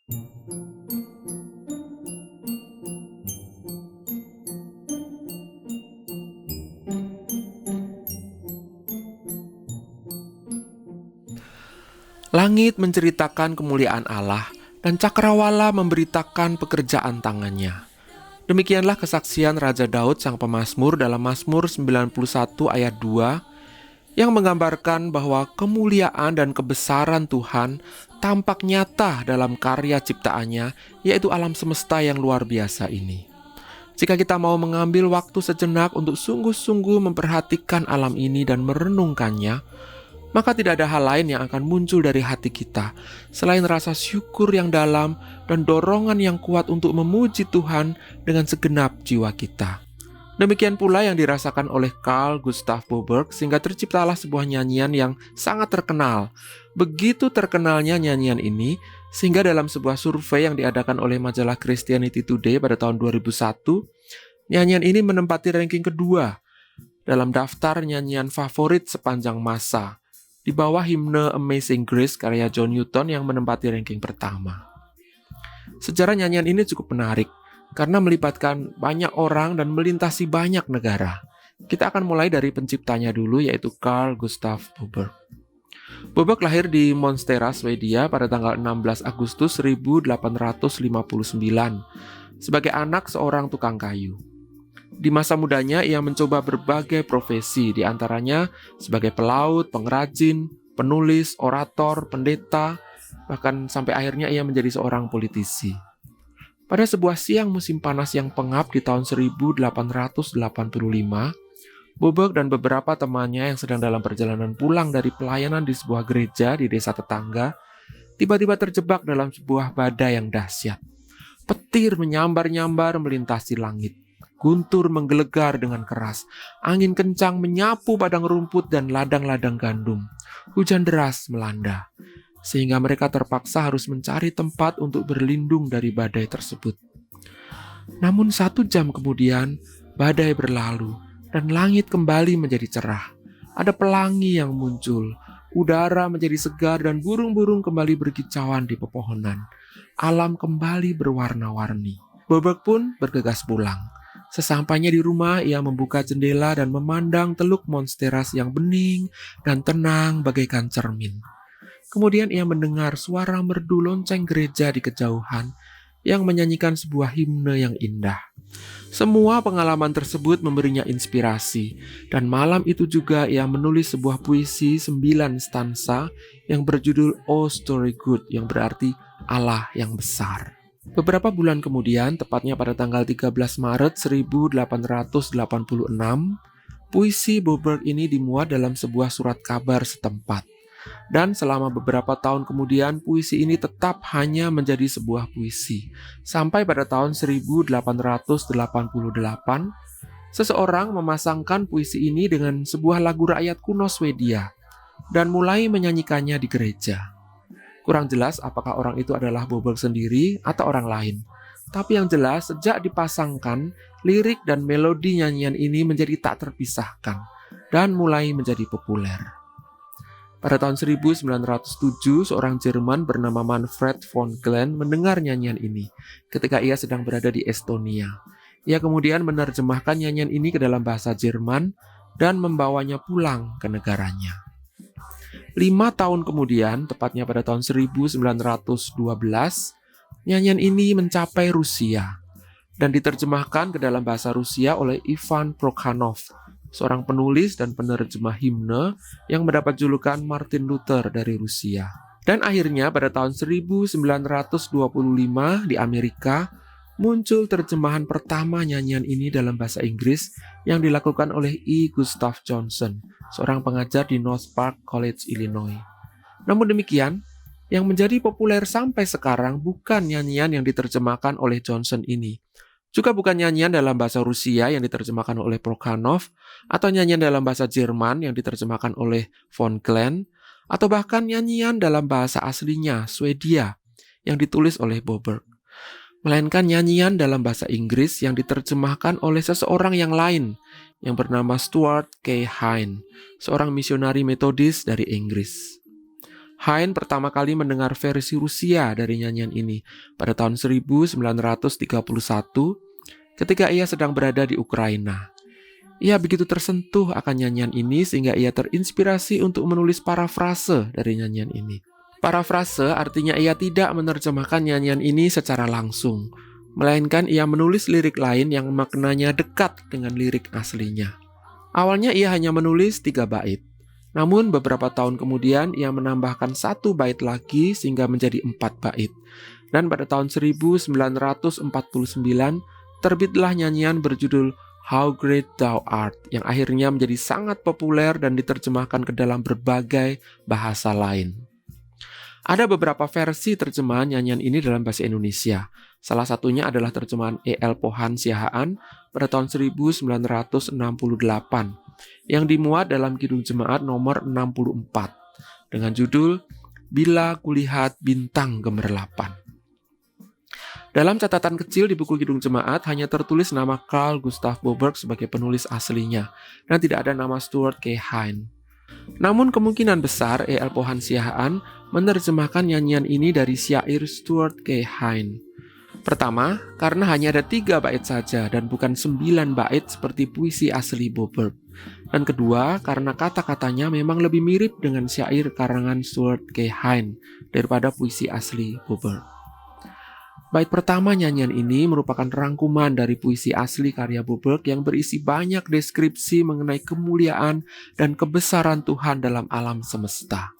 Langit menceritakan kemuliaan Allah, dan cakrawala memberitakan pekerjaan tangannya. Demikianlah kesaksian Raja Daud sang pemazmur dalam Mazmur 91 ayat 2, yang menggambarkan bahwa kemuliaan dan kebesaran Tuhan tampak nyata dalam karya ciptaannya, yaitu alam semesta yang luar biasa ini. Jika kita mau mengambil waktu sejenak untuk sungguh-sungguh memperhatikan alam ini dan merenungkannya, maka tidak ada hal lain yang akan muncul dari hati kita selain rasa syukur yang dalam dan dorongan yang kuat untuk memuji Tuhan dengan segenap jiwa kita. Demikian pula yang dirasakan oleh Carl Gustav Boberg, sehingga terciptalah sebuah nyanyian yang sangat terkenal. Begitu terkenalnya nyanyian ini, sehingga dalam sebuah survei yang diadakan oleh majalah Christianity Today pada tahun 2001, nyanyian ini menempati ranking kedua dalam daftar nyanyian favorit sepanjang masa, di bawah himne Amazing Grace karya John Newton yang menempati ranking pertama. Sejarah nyanyian ini cukup menarik karena melibatkan banyak orang dan melintasi banyak negara. Kita akan mulai dari penciptanya dulu, yaitu Carl Gustav Boberg. Boberg lahir di Monstera, Swedia pada tanggal 16 Agustus 1859 sebagai anak seorang tukang kayu. Di masa mudanya, ia mencoba berbagai profesi, di antaranya sebagai pelaut, pengrajin, penulis, orator, pendeta, bahkan sampai akhirnya ia menjadi seorang politisi. Pada sebuah siang musim panas yang pengap di tahun 1885, Boberg dan beberapa temannya yang sedang dalam perjalanan pulang dari pelayanan di sebuah gereja di desa tetangga, tiba-tiba terjebak dalam sebuah badai yang dahsyat. Petir menyambar-nyambar melintasi langit. Guntur menggelegar dengan keras. Angin kencang menyapu padang rumput dan ladang-ladang gandum. Hujan deras melanda, sehingga mereka terpaksa harus mencari tempat untuk berlindung dari badai tersebut. Namun 1 jam kemudian, badai berlalu dan langit kembali menjadi cerah. Ada pelangi yang muncul, udara menjadi segar dan burung-burung kembali berkicauan di pepohonan. Alam kembali berwarna-warni. Boberg pun bergegas pulang. Sesampainya di rumah, ia membuka jendela dan memandang Teluk Monsteras yang bening dan tenang bagaikan cermin. Kemudian ia mendengar suara merdu lonceng gereja di kejauhan yang menyanyikan sebuah himne yang indah. Semua pengalaman tersebut memberinya inspirasi, dan malam itu juga ia menulis sebuah puisi 9 stansa yang berjudul Oh Story Good, yang berarti Allah yang besar. Beberapa bulan kemudian, tepatnya pada tanggal 13 Maret 1886, puisi Boberg ini dimuat dalam sebuah surat kabar setempat. Dan selama beberapa tahun kemudian, puisi ini tetap hanya menjadi sebuah puisi. Sampai pada tahun 1888, seseorang memasangkan puisi ini dengan sebuah lagu rakyat kuno Swedia dan mulai menyanyikannya di gereja. Kurang jelas apakah orang itu adalah Boberg sendiri atau orang lain. Tapi yang jelas, sejak dipasangkan, lirik dan melodi nyanyian ini menjadi tak terpisahkan dan mulai menjadi populer. Pada tahun 1907, seorang Jerman bernama Manfred von Glen mendengar nyanyian ini ketika ia sedang berada di Estonia. Ia kemudian menerjemahkan nyanyian ini ke dalam bahasa Jerman dan membawanya pulang ke negaranya. 5 tahun kemudian, tepatnya pada tahun 1912, nyanyian ini mencapai Rusia dan diterjemahkan ke dalam bahasa Rusia oleh Ivan Prokhanov, seorang penulis dan penerjemah himne yang mendapat julukan Martin Luther dari Rusia. Dan akhirnya pada tahun 1925 di Amerika, muncul terjemahan pertama nyanyian ini dalam bahasa Inggris yang dilakukan oleh E. Gustav Johnson, seorang pengajar di North Park College, Illinois. Namun demikian, yang menjadi populer sampai sekarang bukan nyanyian yang diterjemahkan oleh Johnson ini. Juga bukan nyanyian dalam bahasa Rusia yang diterjemahkan oleh Prokhanov, atau nyanyian dalam bahasa Jerman yang diterjemahkan oleh von Glen, atau bahkan nyanyian dalam bahasa aslinya, Swedia, yang ditulis oleh Boberg. Melainkan nyanyian dalam bahasa Inggris yang diterjemahkan oleh seseorang yang lain yang bernama Stuart K. Hine, seorang misionari Metodis dari Inggris. Haydn pertama kali mendengar versi Rusia dari nyanyian ini pada tahun 1931 ketika ia sedang berada di Ukraina. Ia begitu tersentuh akan nyanyian ini sehingga ia terinspirasi untuk menulis parafrase dari nyanyian ini. Parafrase artinya ia tidak menerjemahkan nyanyian ini secara langsung, melainkan ia menulis lirik lain yang maknanya dekat dengan lirik aslinya. Awalnya ia hanya menulis 3 bait. Namun beberapa tahun kemudian ia menambahkan 1 bait lagi sehingga menjadi 4 bait. Dan pada tahun 1949 terbitlah nyanyian berjudul How Great Thou Art yang akhirnya menjadi sangat populer dan diterjemahkan ke dalam berbagai bahasa lain. Ada beberapa versi terjemahan nyanyian ini dalam bahasa Indonesia. Salah satunya adalah terjemahan E.L. Pohan Siahaan pada tahun 1968 yang dimuat dalam Kidung Jemaat nomor 64 dengan judul Bila Kulihat Bintang Gemerlapan. Dalam catatan kecil di buku Kidung Jemaat hanya tertulis nama Carl Gustav Boberg sebagai penulis aslinya dan tidak ada nama Stuart K. Hine. Namun kemungkinan besar E.L. Pohan Siahaan menerjemahkan nyanyian ini dari syair Stuart K. Hine. Pertama, karena hanya ada 3 bait saja dan bukan 9 bait seperti puisi asli Boberg. Dan kedua, karena kata-katanya memang lebih mirip dengan syair karangan Stuart K. Hine daripada puisi asli Boberg. Bait pertama nyanyian ini merupakan rangkuman dari puisi asli karya Boberg yang berisi banyak deskripsi mengenai kemuliaan dan kebesaran Tuhan dalam alam semesta.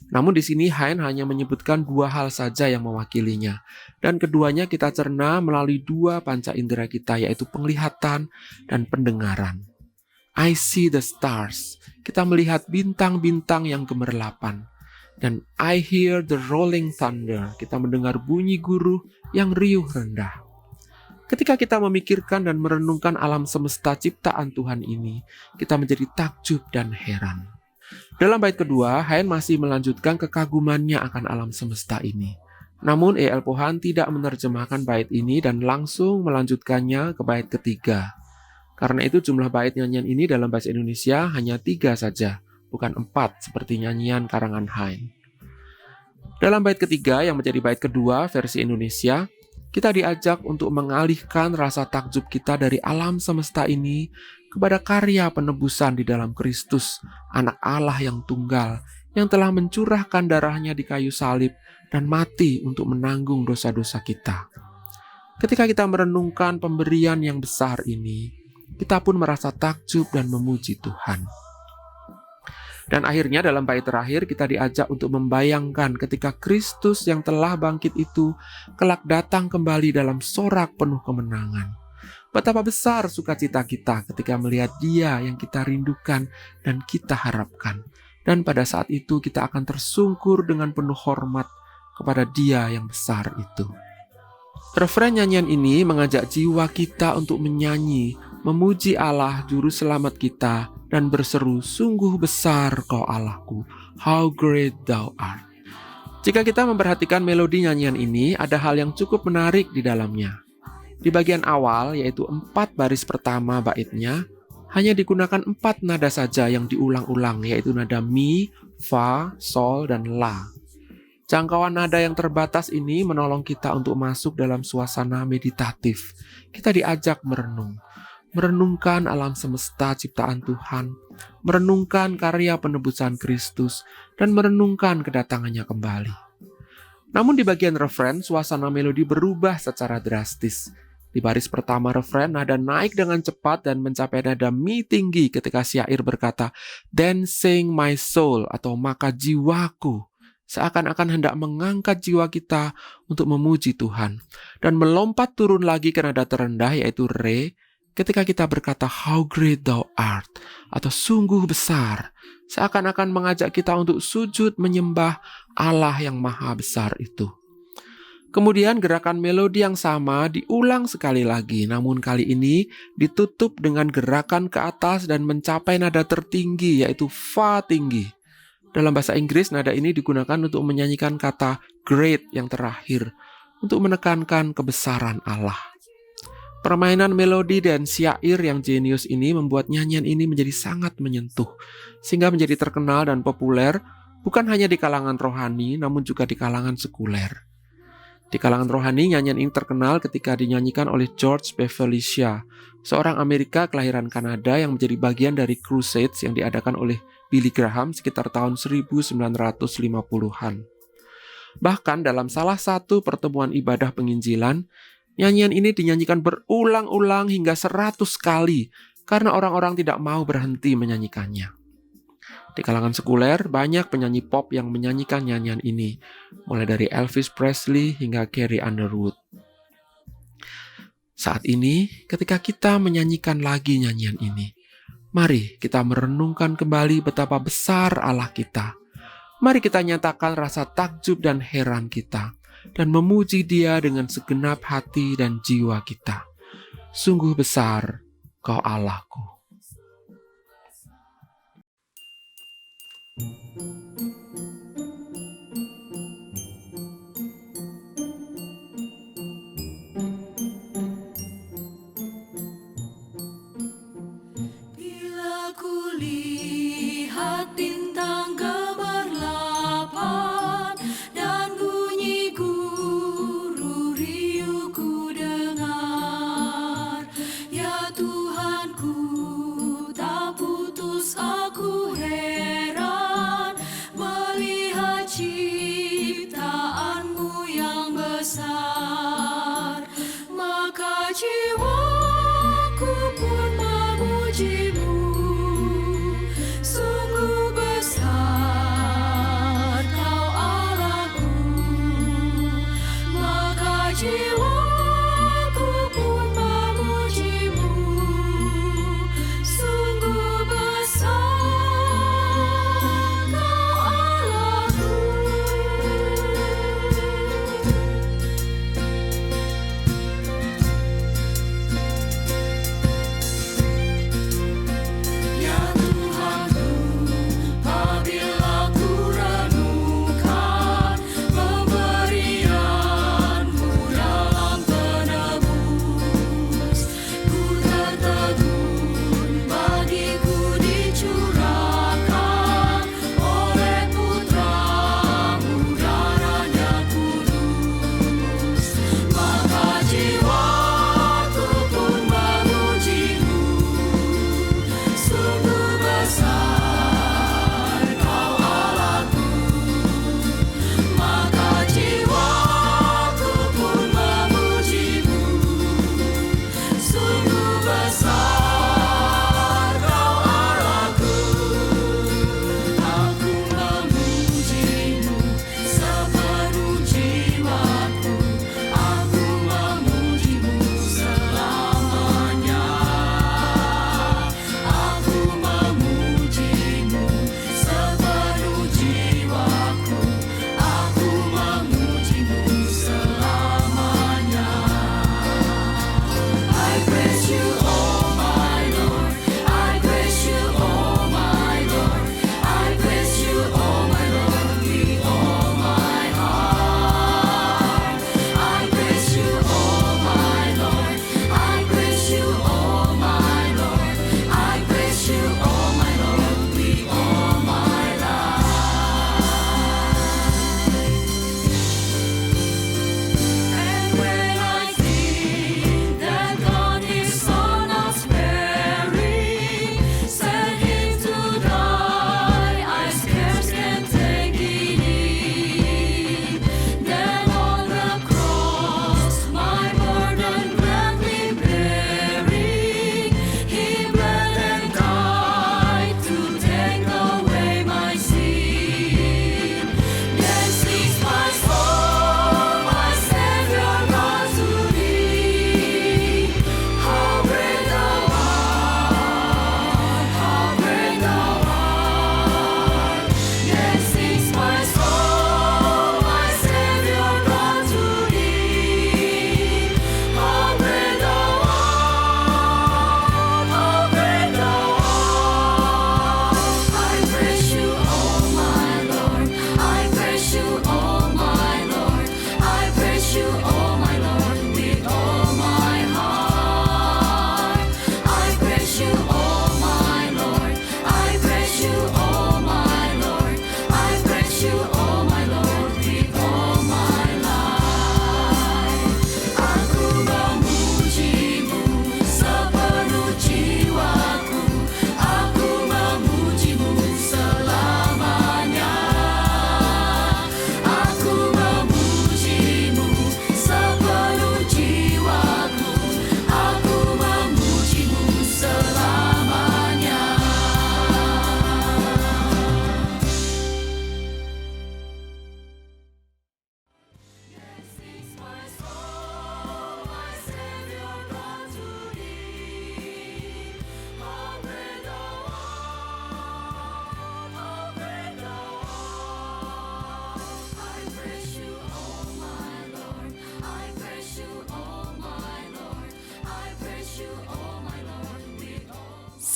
Namun di sini Hine hanya menyebutkan 2 hal saja yang mewakilinya, dan keduanya kita cerna melalui 2 panca indera kita, yaitu penglihatan dan pendengaran. I see the stars, kita melihat bintang-bintang yang gemerlapan. Dan I hear the rolling thunder, kita mendengar bunyi guruh yang riuh rendah. Ketika kita memikirkan dan merenungkan alam semesta ciptaan Tuhan ini, kita menjadi takjub dan heran. Dalam bait kedua, Hine masih melanjutkan kekagumannya akan alam semesta ini. Namun E.L. Pohan tidak menerjemahkan bait ini dan langsung melanjutkannya ke bait ketiga. Karena itu jumlah bait nyanyian ini dalam bahasa Indonesia hanya 3 saja, bukan 4 seperti nyanyian karangan Hine. Dalam bait ketiga yang menjadi bait kedua versi Indonesia, kita diajak untuk mengalihkan rasa takjub kita dari alam semesta ini kepada karya penebusan di dalam Kristus, Anak Allah yang tunggal, yang telah mencurahkan darahnya di kayu salib dan mati untuk menanggung dosa-dosa kita. Ketika kita merenungkan pemberian yang besar ini, kita pun merasa takjub dan memuji Tuhan. Dan akhirnya dalam bait terakhir kita diajak untuk membayangkan ketika Kristus yang telah bangkit itu kelak datang kembali dalam sorak penuh kemenangan. Betapa besar sukacita kita ketika melihat Dia yang kita rindukan dan kita harapkan. Dan pada saat itu kita akan tersungkur dengan penuh hormat kepada Dia yang besar itu. Refren nyanyian ini mengajak jiwa kita untuk menyanyi, memuji Allah Juru Selamat kita, dan berseru, sungguh besar Kau Allahku, how great Thou art. Jika kita memperhatikan melodi nyanyian ini, ada hal yang cukup menarik di dalamnya. Di bagian awal, yaitu 4 baris pertama baitnya, hanya digunakan 4 nada saja yang diulang-ulang, yaitu nada mi, fa, sol, dan la. Jangkauan nada yang terbatas ini menolong kita untuk masuk dalam suasana meditatif. Kita diajak merenungkan alam semesta ciptaan Tuhan, merenungkan karya penebusan Kristus, dan merenungkan kedatangannya kembali. Namun di bagian refren, suasana melodi berubah secara drastis. Di baris pertama refren, nada naik dengan cepat dan mencapai nada mi tinggi ketika syair berkata, "Then sing my soul," atau maka jiwaku, seakan-akan hendak mengangkat jiwa kita untuk memuji Tuhan. Dan melompat turun lagi ke nada terendah yaitu re, ketika kita berkata, "How great Thou art," atau sungguh besar, seakan-akan mengajak kita untuk sujud menyembah Allah yang maha besar itu. Kemudian gerakan melodi yang sama diulang sekali lagi, namun kali ini ditutup dengan gerakan ke atas dan mencapai nada tertinggi yaitu fa tinggi. Dalam bahasa Inggris, nada ini digunakan untuk menyanyikan kata great yang terakhir, untuk menekankan kebesaran Allah. Permainan melodi dan syair yang jenius ini membuat nyanyian ini menjadi sangat menyentuh, sehingga menjadi terkenal dan populer Bukan hanya di kalangan rohani, namun juga di kalangan sekuler. Di kalangan rohani, nyanyian ini terkenal ketika dinyanyikan oleh George Beverly Shea, seorang Amerika kelahiran Kanada yang menjadi bagian dari Crusades yang diadakan oleh Billy Graham sekitar tahun 1950-an. Bahkan dalam salah satu pertemuan ibadah penginjilan, nyanyian ini dinyanyikan berulang-ulang hingga 100 kali karena orang-orang tidak mau berhenti menyanyikannya. Di kalangan sekuler, banyak penyanyi pop yang menyanyikan nyanyian ini, mulai dari Elvis Presley hingga Carrie Underwood. Saat ini, ketika kita menyanyikan lagi nyanyian ini, mari kita merenungkan kembali betapa besar Allah kita. Mari kita nyatakan rasa takjub dan heran kita, dan memuji Dia dengan segenap hati dan jiwa kita. Sungguh besar Kau Allahku. Bila kulihat bintang gemerlapan dan bunyi guru riuh ku dengar, ya Tuhanku, tak putus aku heran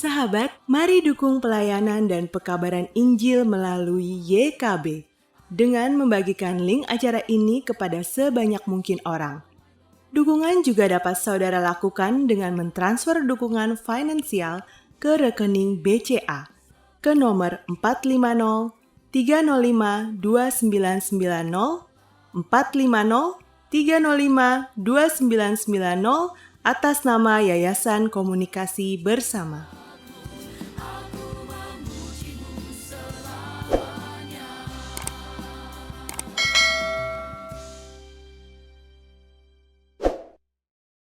Sahabat, mari dukung pelayanan dan pekabaran Injil melalui YKB dengan membagikan link acara ini kepada sebanyak mungkin orang. Dukungan juga dapat saudara lakukan dengan mentransfer dukungan finansial ke rekening BCA ke nomor 450 305 2990 450 305 2990 atas nama Yayasan Komunikasi Bersama.